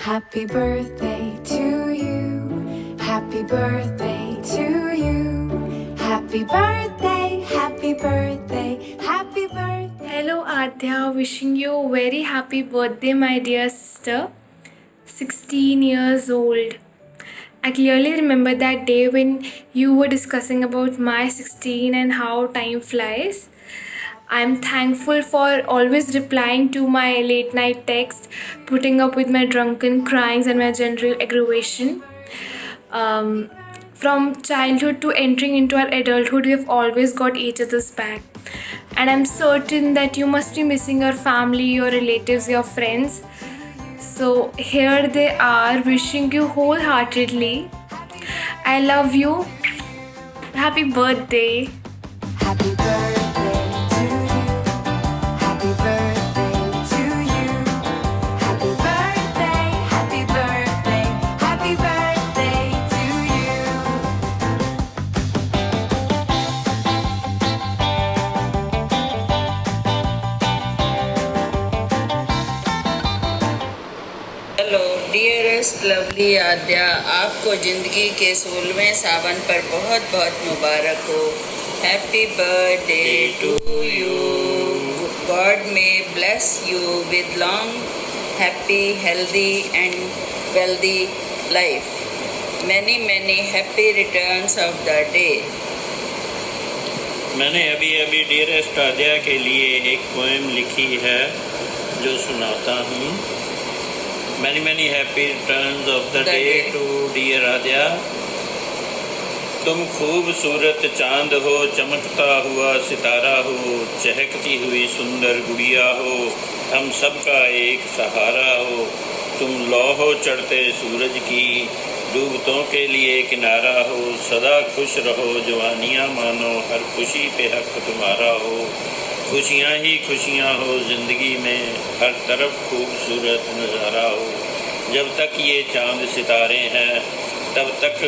Happy birthday to you. Happy birthday to you. Happy birthday, happy birthday, happy birthday. Hello Adya, wishing you a very happy birthday, my dear sister. 16 years old. I clearly remember that day when you were discussing about my 16 and how time flies. I'm thankful for always replying to my late night text, putting up with my drunken cryings and my general aggravation. Um, from childhood to entering into our adulthood, we have always got each other's back. And I'm certain that you must be missing your family, your relatives, your friends. So here they are, wishing you wholeheartedly. I love you. Happy birthday. Happy birthday to you. Happy birthday to you. Happy birthday, happy birthday, happy birthday to you. Hello dearest lovely Aadya, आपको ज़िंदगी के 16वें सावन पर बहुत बहुत मुबारक हो। Happy birthday to you. God may bless you with long happy healthy and wealthy life. Many many happy returns of the day. मैंने अभी डियरेस्ट आद्या के लिए एक पोएम लिखी है जो सुनाता हूँ। Many many happy returns of the day to dear Aadya. तुम खूबसूरत चांद हो, चमकता हुआ सितारा हो, चहकती हुई सुंदर गुड़िया हो, हम सबका एक सहारा हो। तुम लौ हो चढ़ते सूरज की, डूबतों के लिए किनारा हो। सदा खुश रहो, जवानियाँ मानो, हर खुशी पे हक तुम्हारा हो। खुशियाँ ही खुशियाँ हो ज़िंदगी में, हर तरफ खूबसूरत नज़ारा हो। जब तक ये चांद सितारे हैं तब तक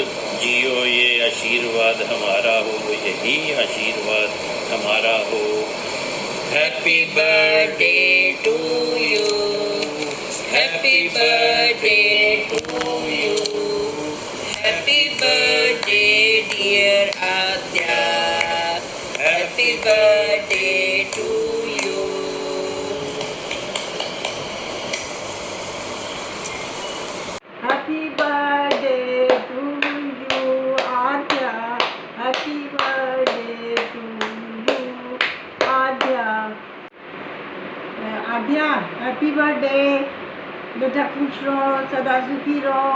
जियो, ये आशीर्वाद हमारा हो, यही आशीर्वाद हमारा हो। Happy birthday to you, happy birthday to you, happy birthday dear Aadya, happy birthday to you. Happy birthday to you, Adya. Happy birthday to you, Adya. Aadya, happy birthday. बेटा खुश रहो, सदा सुखी रहो।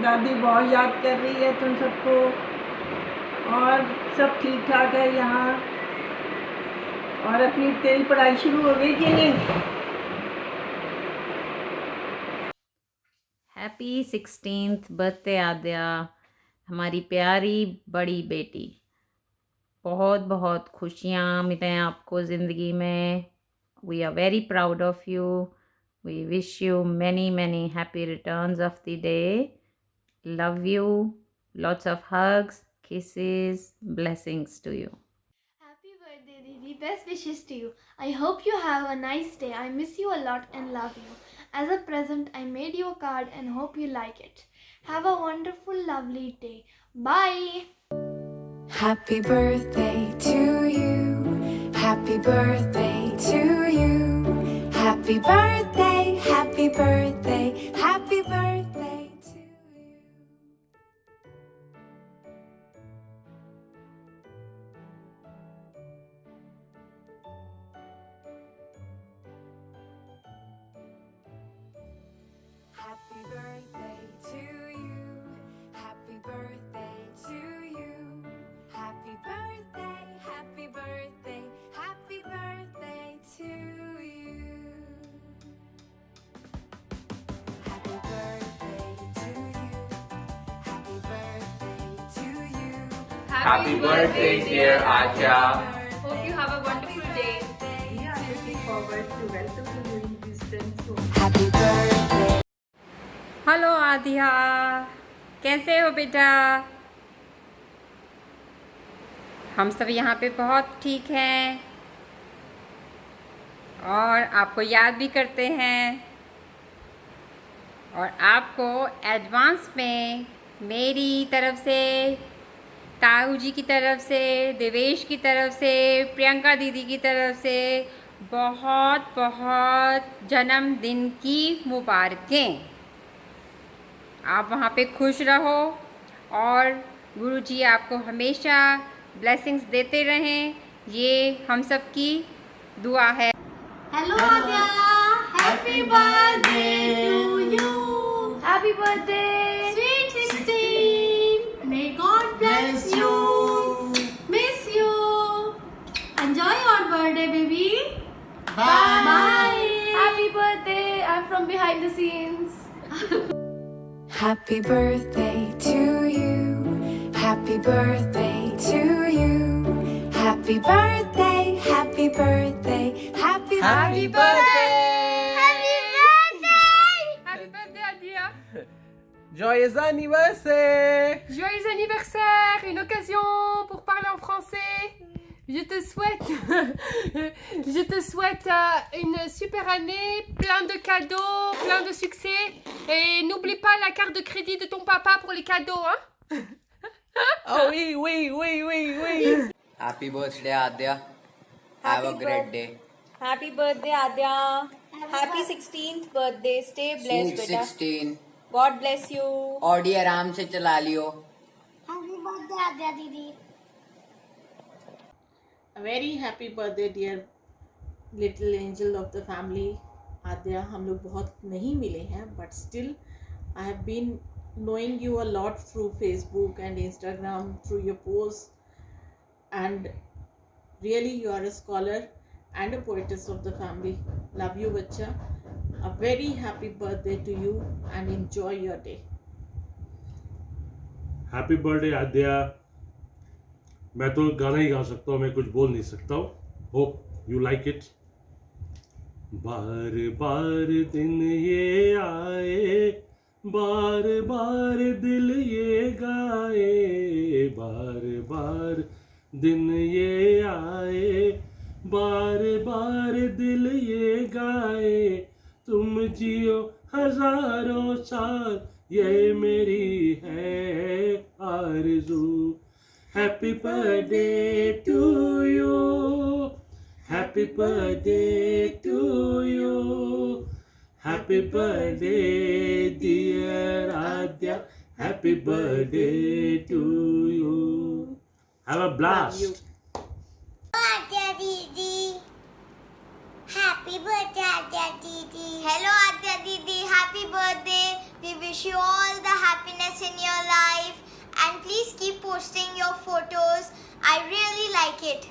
दादी बहुत याद कर रही है तुम सबको, और सब ठीक ठाक है यहाँ। और अपनी तेरी पढ़ाई शुरू हो गई कि नहीं? हैप्पी 16th बर्थडे आद्या, हमारी प्यारी बड़ी बेटी। बहुत बहुत खुशियाँ मिलें आपको ज़िंदगी में। We are very proud of you. We wish you many many happy returns of the day. Love you, lots of hugs, kisses, blessings to you. Happy birthday, Didi. Best wishes to you. I hope you have a nice day. I miss you a lot and love you. As a present, I made you a card and hope you like it. Have a wonderful, lovely day. Bye. Happy birthday to you. Happy birthday to you. Happy birthday, happy birthday, happy birthday to you. Happy birthday to you. Happy birthday to you. Happy birthday, happy birthday, happy birthday to you. Happy birthday to you. Happy birthday to you. Happy birthday, dear Acha. Hope you have a wonderful day. We are looking forward to welcome you in this soon. Happy birthday. Hello Aadya, कैसे हो बेटा? हम सब यहाँ पे बहुत ठीक हैं और आपको याद भी करते हैं। और आपको एडवांस में मेरी तरफ से, ताऊ जी की तरफ से, देवेश की तरफ से, प्रियंका दीदी की तरफ से बहुत बहुत जन्मदिन की मुबारकें। आप वहाँ पे खुश रहो और गुरुजी आपको हमेशा ब्लेसिंग्स देते रहें, ये हम सब की दुआ है। Hello Adya, happy birthday to you. Happy birthday, sweet 16. May God bless you. Miss you. Enjoy your birthday, baby. Bye. Bye. Happy birthday. I'm from behind the scenes. Happy birthday to you. Happy birthday to you. Happy birthday, happy birthday, happy Happy birthday! Happy birthday. Happy birthday, Adia. Joyeux anniversaire! Joyeux anniversaire, une occasion pour parler en français. Je te souhaite une super année, plein de cadeaux, plein de succès. Et n'oublie pas la carte de crédit de ton papa pour les cadeaux, hein. Oh, oui. Happy birthday, Adya. Have a great day. Happy birthday, Adya. Happy 16th birthday. Stay blessed, Sweet beta. 16. God bless you. Audi आराम से चला लियो. Happy birthday, Adya Didi. A very happy birthday dear little angel of the family Adya. हम लोग बहुत नहीं मिले हैं but still I have been knowing you a lot through Facebook and Instagram, through your posts, and really you are a scholar and a poetess of the family. Love you bachcha. A very happy birthday to you and enjoy your day. Happy birthday Aadya. मैं तो गाना ही गा सकता हूँ, मैं कुछ बोल नहीं सकता हूँ. Hope you like it. बार बार दिन ये आए, बार बार दिल ये गाए, बार बार दिन ये आए, बार बार दिल ये गाए. तुम जियो हजारों साल, ये मेरी है आरज़ू. Happy birthday to you, happy birthday to you, happy birthday dear Aadya, happy birthday to you. Have a blast. Adya Didi. Happy birthday, Adya Didi. Hello, Adya Didi. Happy birthday. We wish you all the happiness in your life. And please keep posting your photos. I really like it.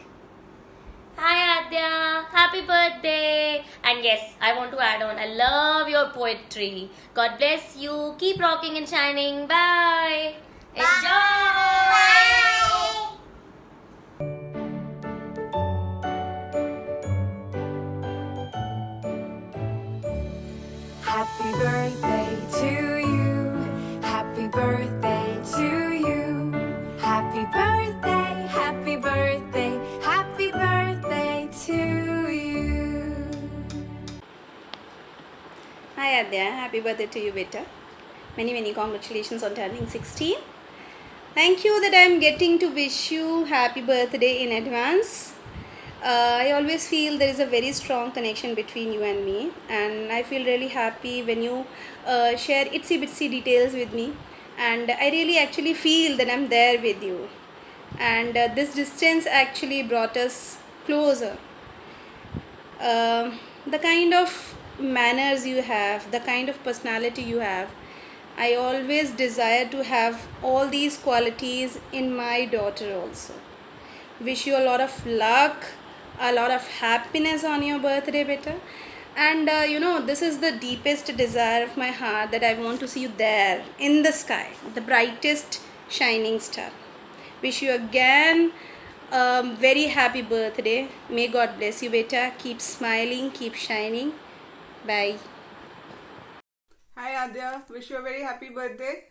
Hi, Adya. Happy birthday. And yes, I want to add on. I love your poetry. God bless you. Keep rocking and shining. Bye. Enjoy. Bye. Happy birthday to you. Happy birthday to you. Happy birthday, happy birthday, happy birthday to you. Hi Adya, happy birthday to you beta. Many congratulations on turning 16. Thank you that I am getting to wish you happy birthday in advance. I always feel there is a very strong connection between you and me, and I feel really happy when you share itsy bitsy details with me, and I really actually feel that I'm there with you, and this distance actually brought us closer. The kind of manners you have, the kind of personality you have, I always desire to have all these qualities in my daughter also. Wish you a lot of luck, a lot of happiness on your birthday, beta. And this is the deepest desire of my heart, that I want to see you there in the sky, the brightest shining star. Wish you again very happy birthday. May God bless you, beta. Keep smiling, keep shining. Bye. Hi Adya, wish you a very happy birthday.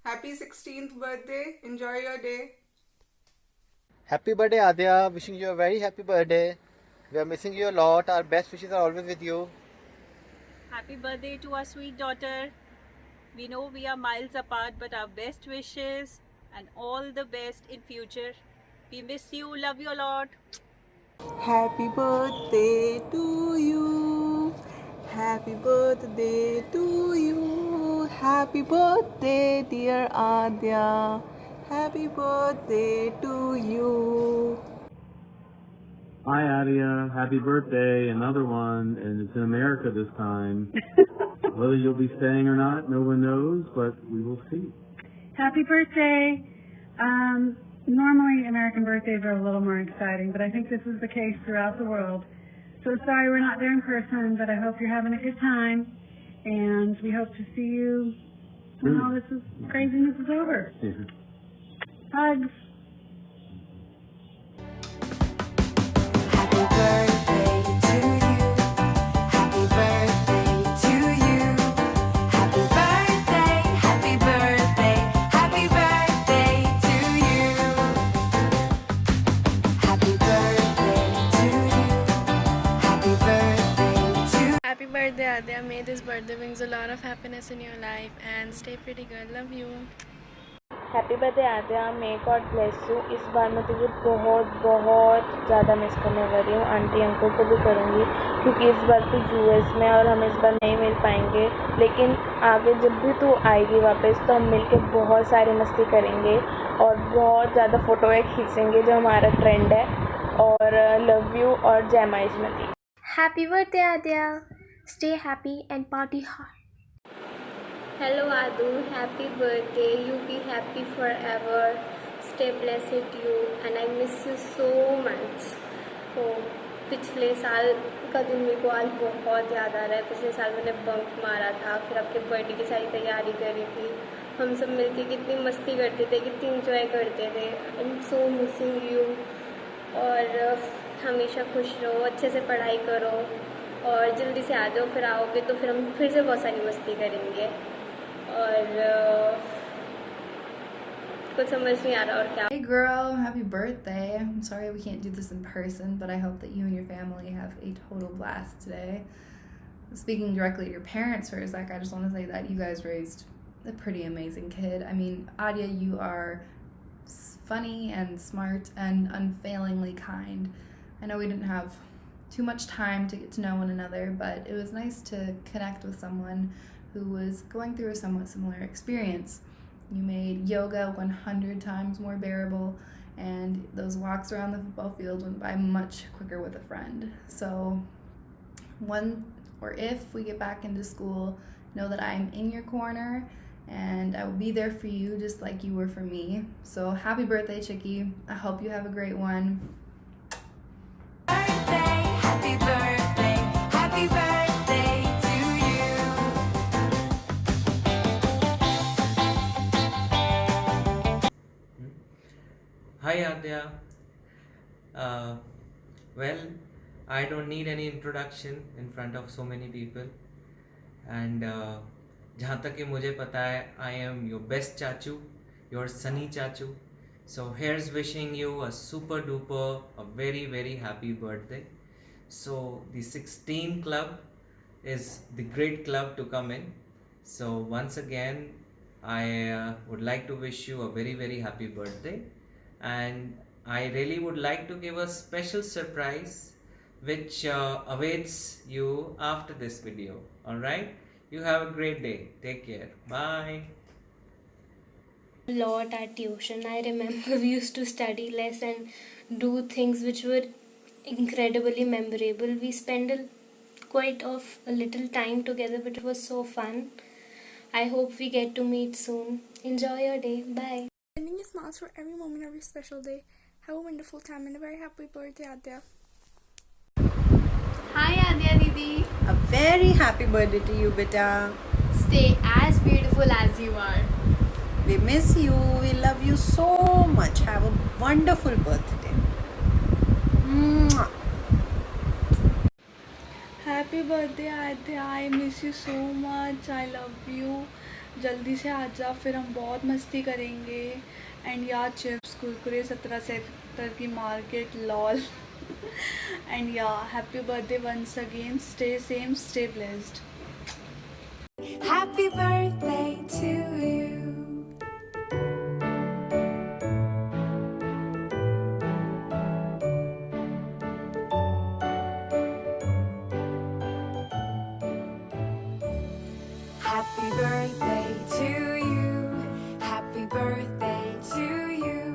Happy 16th birthday. Enjoy your day. Happy birthday, Adya. Wishing you a very happy birthday. We are missing you a lot. Our best wishes are always with you. Happy birthday to our sweet daughter. We know we are miles apart, but our best wishes and all the best in future. We miss you. Love you a lot. Happy birthday to you. Happy birthday to you. Happy birthday, dear Adya. Happy birthday to you. Hi, Adia. Happy birthday. Another one, and it's in America this time. Whether you'll be staying or not, no one knows, but we will see. Happy birthday. Normally American birthdays are a little more exciting, but I think this is the case throughout the world. So sorry we're not there in person, but I hope you're having a good time, and we hope to see you when all this craziness is over. Hugs. Happy birthday to you. Happy birthday to you. Happy birthday, happy birthday, happy birthday to you. Happy birthday to you. Happy birthday to you. Happy birthday, Adya. May this birthday brings a lot of happiness in your life and stay pretty girl. Love you. Happy birthday Aadya, may God bless you. इस बार मैं तुझे बहुत बहुत ज़्यादा miss करने वाली हूँ। आंटी अंकल को भी करूँगी क्योंकि इस बार तू यूएस में और हम इस बार नहीं मिल पाएंगे, लेकिन आगे जब भी तू आएगी वापस तो हम मिलके बहुत सारी मस्ती करेंगे और बहुत ज़्यादा फ़ोटो खींचेंगे जो हमारा ट्रेंड है। और लव यू और जय माँ इस्मती। Happy birthday, Adya. Stay happy and party hard. Hello Adu, happy birthday. You be happy forever. Stay blessed you and I miss you so much. तो पिछले साल का दिन मेरे को आज बहुत याद आ रहा है। पिछले साल मैंने बंक मारा था, फिर आपके बर्थडे की सारी तैयारी करी थी। हम सब मिलके कितनी मस्ती करते थे, कितनी इंजॉय करते थे। I am so missing you. और हमेशा खुश रहो, अच्छे से पढ़ाई करो और जल्दी से आ जाओ। फिर आओगे तो फिर हम फिर से बहुत सारी मस्ती करेंगे। और कुछ समझ नहीं आ रहा और क्या। Hey girl, happy birthday. I'm sorry we can't do this in person, but I hope that you and your family have a total blast today. Speaking directly to your parents for a sec, I just want to say that you guys raised a pretty amazing kid. I mean, Adya, you are funny and smart and unfailingly kind. I know we didn't have too much time to get to know one another, but it was nice to connect with someone who was going through a somewhat similar experience. You made yoga 100 times more bearable, and those walks around the football field went by much quicker with a friend. So if we get back into school, know that I'm in your corner and I will be there for you just like you were for me. So happy birthday, Chickie. I hope you have a great one. Happy birthday, happy birthday to you. Hi Adya. Well, I don't need any introduction in front of so many people. And जहाँ तक कि मुझे पता है, I am your best chachu, your sunny chachu. So here's wishing you a super duper, a very very happy birthday. So the 16 club is the great club to come in. So once again, I would like to wish you a very very happy birthday, and I really would like to give a special surprise which awaits you after this video. Alright, you have a great day. Take care. Bye. A lot at tuition. I remember we used to study less and do things which were incredibly memorable. We spent quite a little time together, but it was so fun. I hope we get to meet soon. Enjoy your day. Bye. Sending you smiles for every moment of your special day. Have a wonderful time and a very happy birthday, Adya. Hi Adya Didi. A very happy birthday to you, beta. Stay as beautiful as you are. We miss you. We love you so much. Have a wonderful birthday. Mwah. Happy birthday Adya. I miss you so much. I love you. जल्दी से आ जा, फिर हम बहुत मस्ती करेंगे। And yeah chips Kurkure 17 sector की market lol. And yeah happy birthday once again. Stay same, stay blessed. Happy birthday Happy birthday to you. Happy birthday to you.